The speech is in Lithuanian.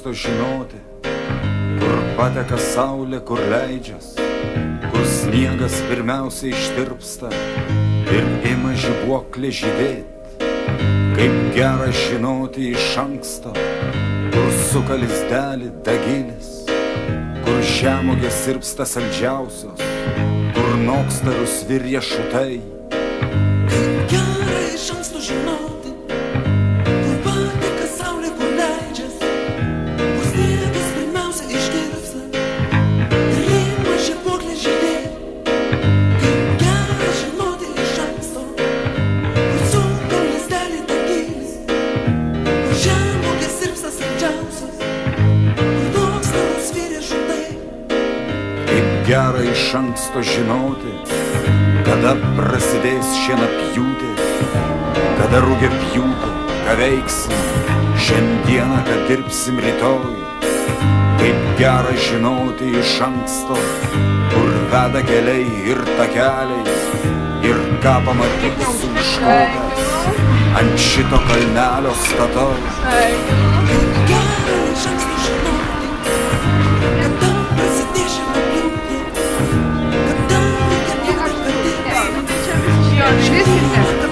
anksto žinoti, kur pateka saulė, kur leidžias, kur sniegas pirmiausia ištirpsta ir ima žibuoklė žydėt. Kaip gera žinoti iš anksto, kur suka lizdelį dagilis, kur žemuogės sirpsta saldžiausios, kur noksta rusvi riešutai. Kaip gera iš anksto žinoti, kur pateka saulė, kur leidžias, kur sniegas pirmiausia ištirpsta ir ima žibuoklė žydėt. Kaip gera žinoti iš anksto, kur suka lizdelį dagilis, kur žemuogės sirpsta saldžiausios, kur noksta rusvi riešutai. Kaip gera iš anksto žinoti, kada prasidės šienapjūtė, kada rūgė pjūtė, ką veiksim šiandieną, kad dirbsim rytoj. Kaip gera žinoti iš anksto, kur veda keliai ir takeliai, ir ką pamatysiu užkopęs ant šito kalnelio statau. Kaip gera iš anksto žinoti, kada prasidės šienapjūtė, kada rūgė pjūtė, kad dirbsim Čia visi.